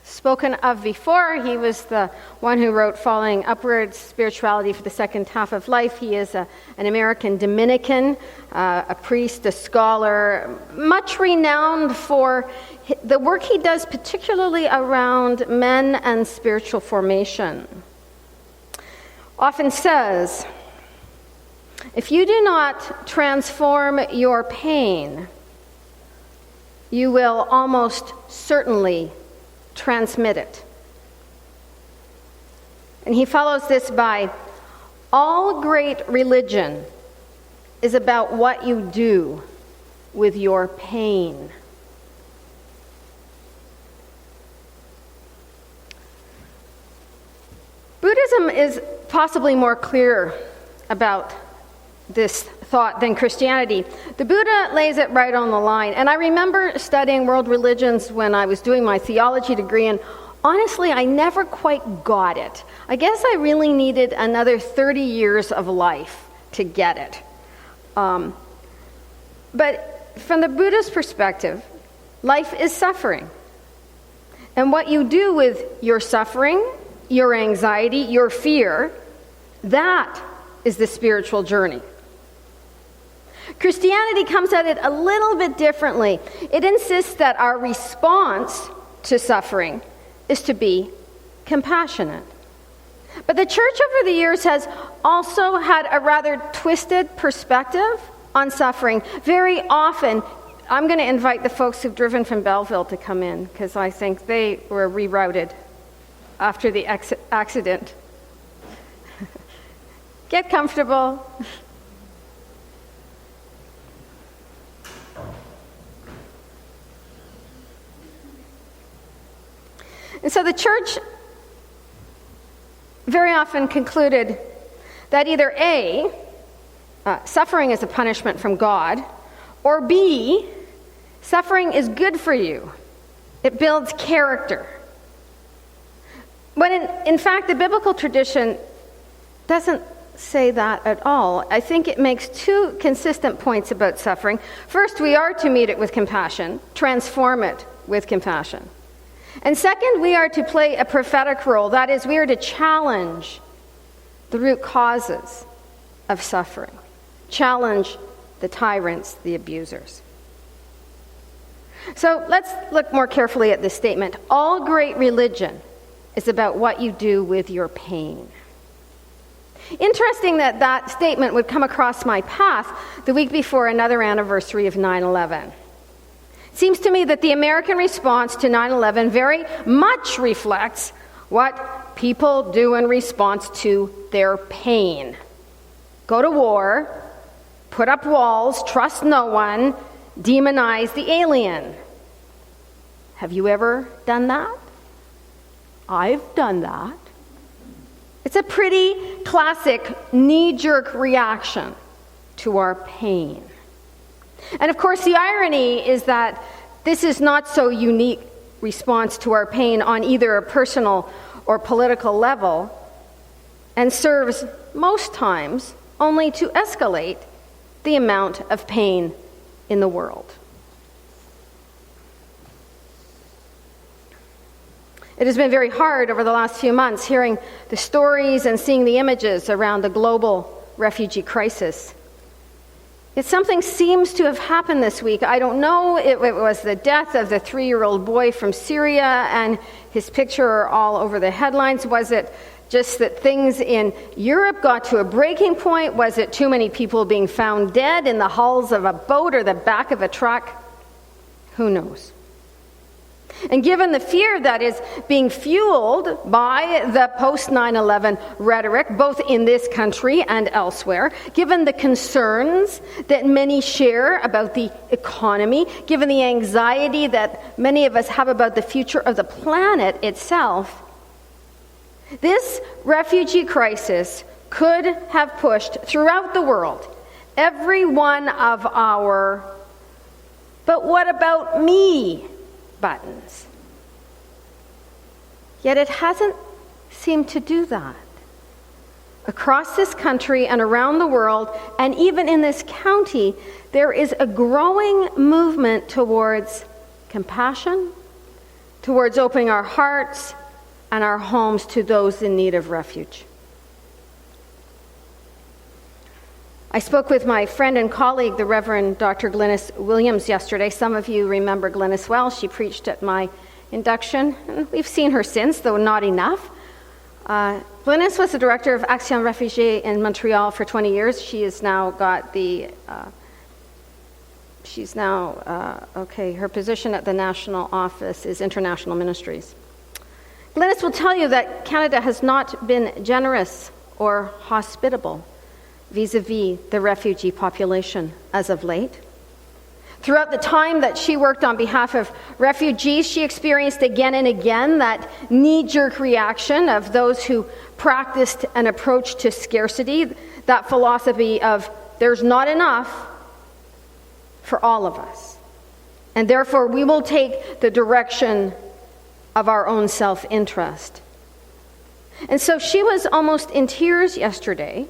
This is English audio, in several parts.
spoken of before. He was the one who wrote Falling Upwards, Spirituality for the Second Half of Life. He is an American Dominican, a priest, a scholar, much renowned for the work he does, particularly around men and spiritual formation. Often says, if you do not transform your pain, you will almost certainly transmit it. And he follows this by, all great religion is about what you do with your pain. Buddhism is possibly more clear about this thought than Christianity. The Buddha lays it right on the line. And I remember studying world religions when I was doing my theology degree, and honestly, I never quite got it. I guess I really needed another 30 years of life to get it. But from the Buddhist perspective, life is suffering. And what you do with your suffering, your anxiety, your fear, that is the spiritual journey. Christianity comes at it a little bit differently. It insists that our response to suffering is to be compassionate. But the church over the years has also had a rather twisted perspective on suffering. Very often, I'm going to invite the folks who've driven from Belleville to come in, because I think they were rerouted after the accident. Get comfortable. And so the church very often concluded that either A, suffering is a punishment from God, or B, suffering is good for you. It builds character. When in fact, the biblical tradition doesn't say that at all. I think it makes two consistent points about suffering. First, we are to meet it with compassion, transform it with compassion. And second, we are to play a prophetic role. That is, we are to challenge the root causes of suffering, challenge the tyrants, the abusers. So let's look more carefully at this statement. All great religion is about what you do with your pain. Interesting that that statement would come across my path the week before another anniversary of 9/11. It seems to me that the American response to 9/11 very much reflects what people do in response to their pain. Go to war, put up walls, trust no one, demonize the alien. Have you ever done that? I've done that. It's a pretty classic knee-jerk reaction to our pain. And of course, the irony is that this is not so unique response to our pain on either a personal or political level, and serves most times only to escalate the amount of pain in the world. It has been very hard over the last few months hearing the stories and seeing the images around the global refugee crisis. Yet something seems to have happened this week. I don't know if it was the death of the 3-year-old boy from Syria and his picture all over the headlines. Was it just that things in Europe got to a breaking point? Was it too many people being found dead in the hulls of a boat or the back of a truck? Who knows? And given the fear that is being fueled by the post-9/11 rhetoric, both in this country and elsewhere, given the concerns that many share about the economy, given the anxiety that many of us have about the future of the planet itself, this refugee crisis could have pushed throughout the world every one of our "but what about me?" buttons. Yet it hasn't seemed to do that. Across this country and around the world, and even in this county, there is a growing movement towards compassion, towards opening our hearts and our homes to those in need of refuge. I spoke with my friend and colleague, the Reverend Dr. Glynis Williams, yesterday. Some of you remember Glynis well. She preached at my induction, and we've seen her since, though not enough. Glynis was the director of Action Réfugiés in Montreal for 20 years. She has now got the, her position at the national office is International Ministries. Glynis will tell you that Canada has not been generous or hospitable vis-a-vis the refugee population as of late. Throughout the time that she worked on behalf of refugees, she experienced again and again that knee-jerk reaction of those who practiced an approach to scarcity, that philosophy of there's not enough for all of us, and therefore we will take the direction of our own self-interest. And so she was almost in tears yesterday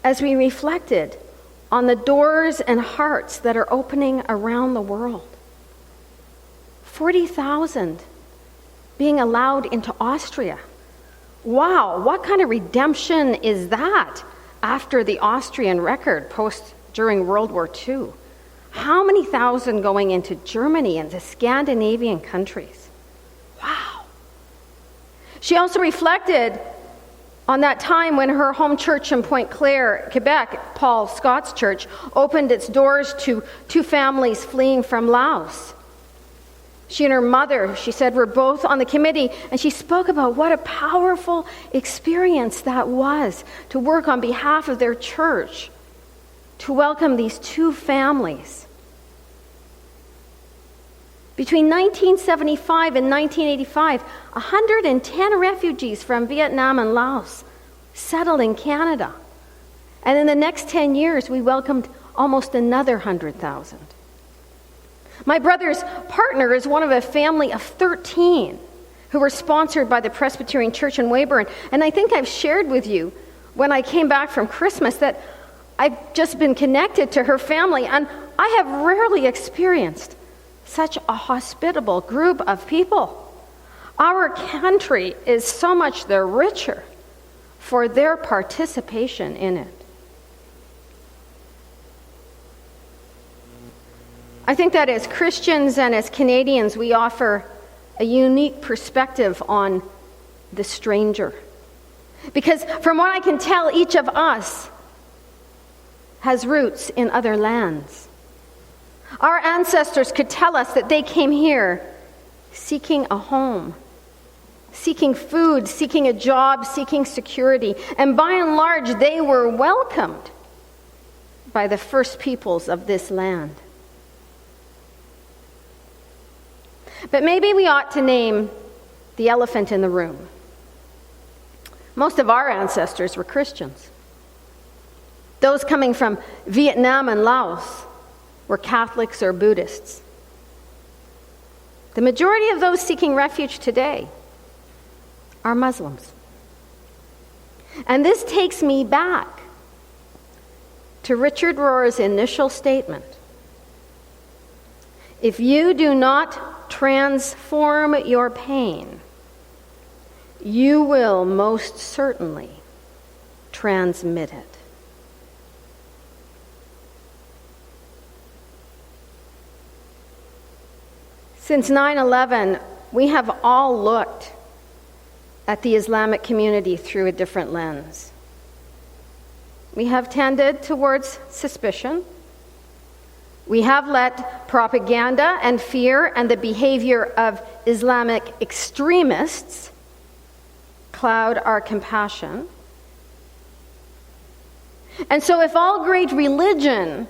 as we reflected on the doors and hearts that are opening around the world. 40,000 being allowed into Austria. Wow, what kind of redemption is that after the Austrian record during World War II? How many thousand going into Germany and the Scandinavian countries? Wow. She also reflected on that time when her home church in Pointe Claire, Quebec, Paul Scott's church, opened its doors to two families fleeing from Laos. She and her mother, she said, were both on the committee, and she spoke about what a powerful experience that was to work on behalf of their church, to welcome these two families. Between 1975 and 1985, 110 refugees from Vietnam and Laos settled in Canada. And in the next 10 years, we welcomed almost another 100,000. My brother's partner is one of a family of 13 who were sponsored by the Presbyterian Church in Weyburn. And I think I've shared with you when I came back from Christmas that I've just been connected to her family, and I have rarely experienced such a hospitable group of people. Our country is so much the richer for their participation in it. I think that as Christians and as Canadians, we offer a unique perspective on the stranger. Because from what I can tell, each of us has roots in other lands. Our ancestors could tell us that they came here seeking a home, seeking food, seeking a job, seeking security. And by and large, they were welcomed by the first peoples of this land. But maybe we ought to name the elephant in the room. Most of our ancestors were Christians. Those coming from Vietnam and Laos were Catholics or Buddhists. The majority of those seeking refuge today are Muslims. And this takes me back to Richard Rohr's initial statement. If you do not transform your pain, you will most certainly transmit it. Since 9/11, we have all looked at the Islamic community through a different lens. We have tended towards suspicion. We have let propaganda and fear and the behavior of Islamic extremists cloud our compassion. And so if all great religion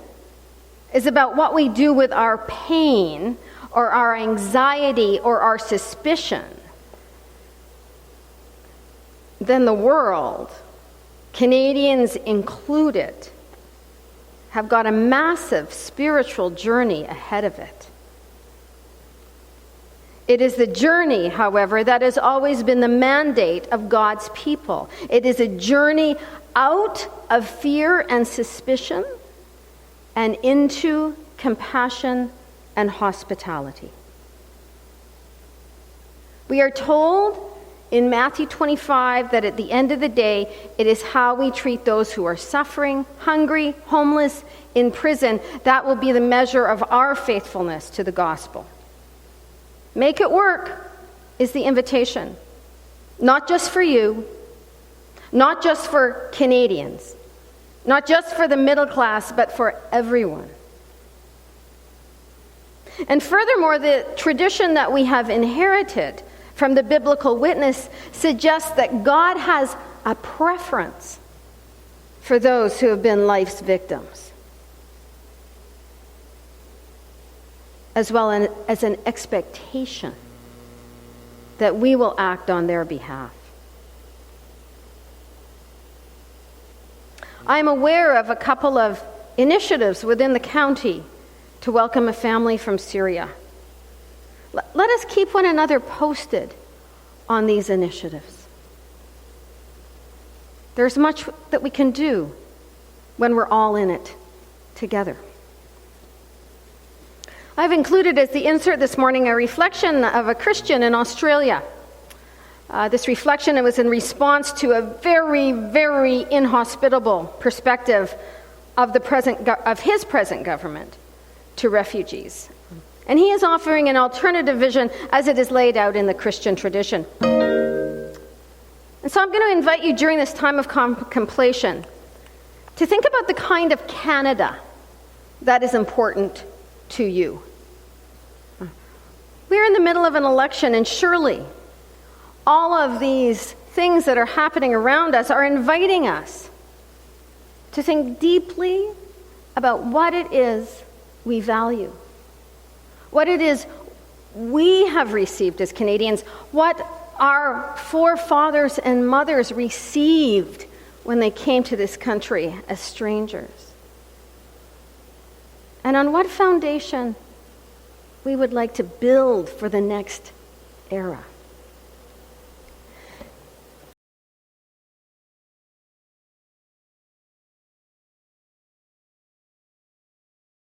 is about what we do with our pain or our anxiety or our suspicion, then the world, Canadians included, have got a massive spiritual journey ahead of it. It is the journey, however, that has always been the mandate of God's people. It is a journey out of fear and suspicion and into compassion and hospitality. We are told in Matthew 25 that at the end of the day, it is how we treat those who are suffering, hungry, homeless, in prison. That will be the measure of our faithfulness to the gospel. Make it work is the invitation. Not just for you, not just for Canadians, not just for the middle class, but for everyone. And furthermore, the tradition that we have inherited from the biblical witness suggests that God has a preference for those who have been life's victims, as well as an expectation that we will act on their behalf. I'm aware of a couple of initiatives within the county to welcome a family from Syria. Let us keep one another posted on these initiatives. There's much that we can do when we're all in it together. I've included as the insert this morning a reflection of a Christian in Australia. This reflection was in response to a very, very inhospitable perspective of his present government to refugees. And he is offering an alternative vision as it is laid out in the Christian tradition. And so I'm going to invite you during this time of contemplation to think about the kind of Canada that is important to you. We're in the middle of an election, and surely all of these things that are happening around us are inviting us to think deeply about what it is we value, what it is we have received as Canadians, what our forefathers and mothers received when they came to this country as strangers, and on what foundation we would like to build for the next era.